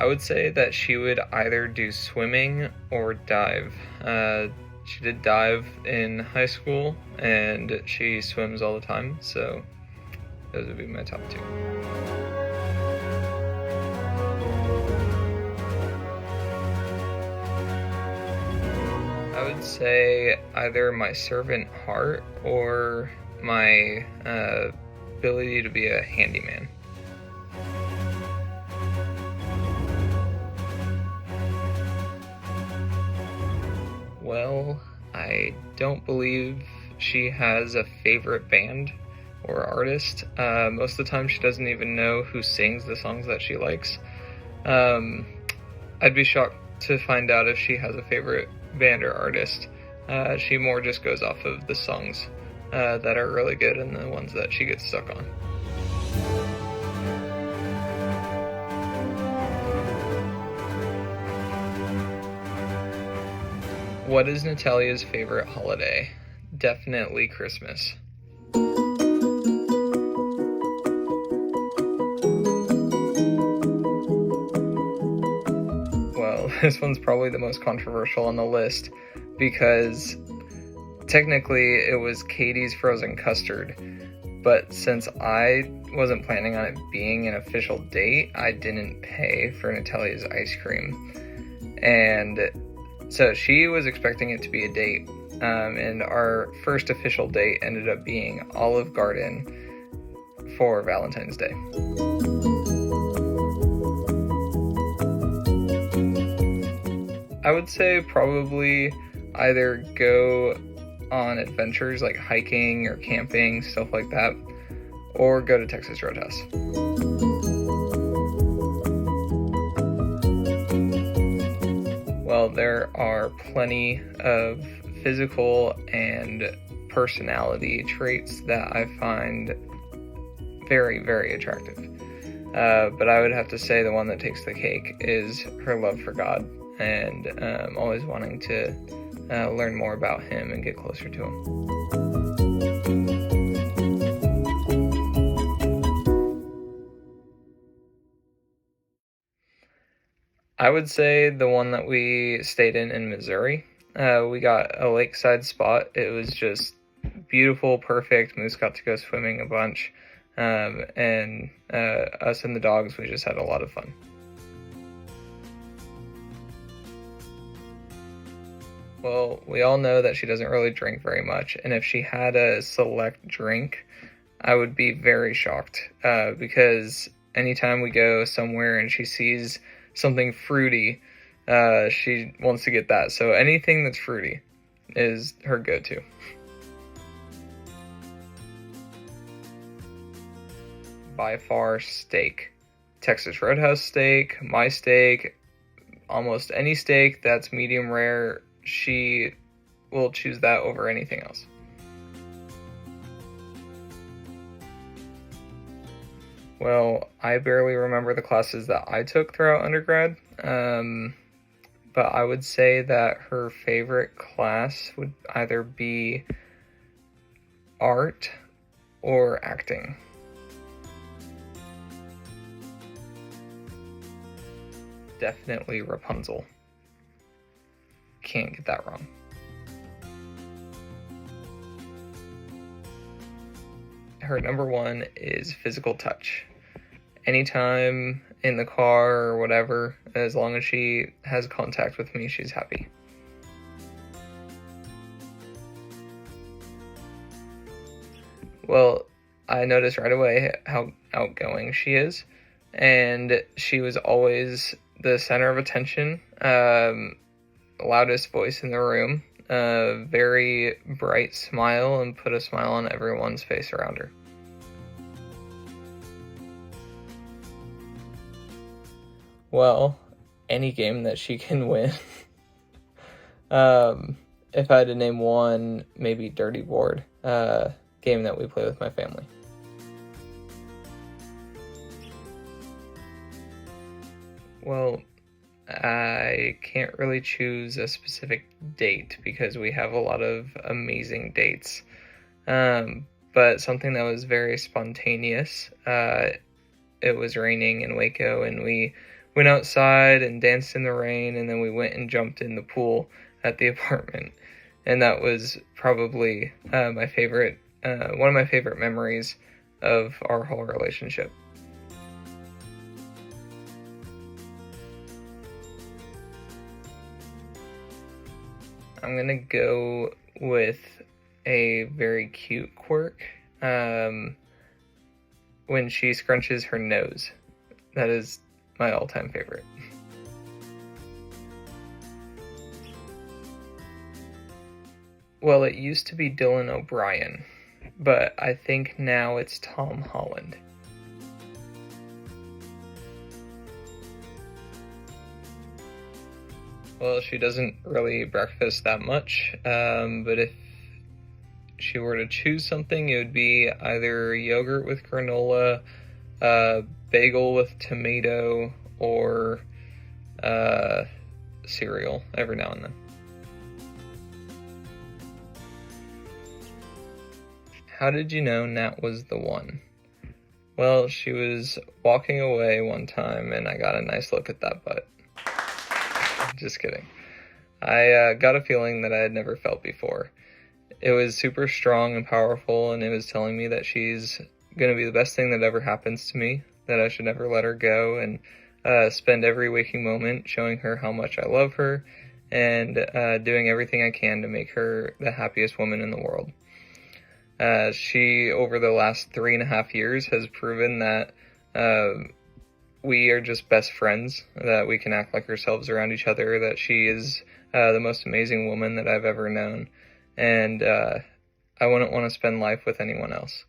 would say that she would either do swimming or dive. She did dive in high school, and she swims all the time, so those would be my top two. I would say either my servant heart or my ability to be a handyman. Well, I don't believe she has a favorite band or artist. Most of the time she doesn't even know who sings the songs that she likes. I'd be shocked to find out if she has a favorite band or artist. She more just goes off of the songs that are really good and the ones that she gets stuck on. What is Natalia's favorite holiday? Definitely Christmas. Well, this one's probably the most controversial on the list because technically it was Katie's frozen custard, but since I wasn't planning on it being an official date, I didn't pay for Natalia's ice cream. And so she was expecting it to be a date, and our first official date ended up being Olive Garden for Valentine's Day. I would say probably either go on adventures like hiking or camping, stuff like that, or go to Texas Roadhouse. Well, there are plenty of physical and personality traits that I find very, very attractive. But I would have to say the one that takes the cake is her love for God and always wanting to learn more about Him and get closer to Him. I would say the one that we stayed in Missouri. We got a lakeside spot. It was just beautiful, perfect. Moose got to go swimming a bunch. And us and the dogs, we just had a lot of fun. Well, we all know that she doesn't really drink very much. And if she had a select drink, I would be very shocked. Because anytime we go somewhere and she sees something fruity, she wants to get that. So anything that's fruity is her go-to. By far, steak. Texas Roadhouse steak, my steak, almost any steak that's medium rare, she will choose that over anything else. Well, I barely remember the classes that I took throughout undergrad, but I would say that her favorite class would either be art or acting. Definitely Rapunzel. Can't get that wrong. Her number one is physical touch. Anytime in the car or whatever, as long as she has contact with me, she's happy. Well, I noticed right away how outgoing she is, and she was always the center of attention, loudest voice in the room, very bright smile, and put a smile on everyone's face around her. Well, any game that she can win. If I had to name one, maybe Dirty Board, game that we play with my family. Well, I can't really choose a specific date because we have a lot of amazing dates. But something that was very spontaneous, it was raining in Waco and we went outside and danced in the rain, and then we went and jumped in the pool at the apartment. And that was probably one of my favorite memories of our whole relationship. I'm gonna go with a very cute quirk. When she scrunches her nose. That is my all-time favorite. Well, it used to be Dylan O'Brien, but I think now it's Tom Holland. Well, she doesn't really eat breakfast that much, but if she were to choose something, it would be either yogurt with granola, bagel with tomato, or cereal every now and then. How did you know Nat was the one? Well, she was walking away one time and I got a nice look at that butt. Just kidding. I got a feeling that I had never felt before. It was super strong and powerful, and it was telling me that she's going to be the best thing that ever happens to me, that I should never let her go, and spend every waking moment showing her how much I love her, and doing everything I can to make her the happiest woman in the world. She, over the last 3.5 years, has proven that we are just best friends, that we can act like ourselves around each other, that she is the most amazing woman that I've ever known, and I wouldn't want to spend life with anyone else.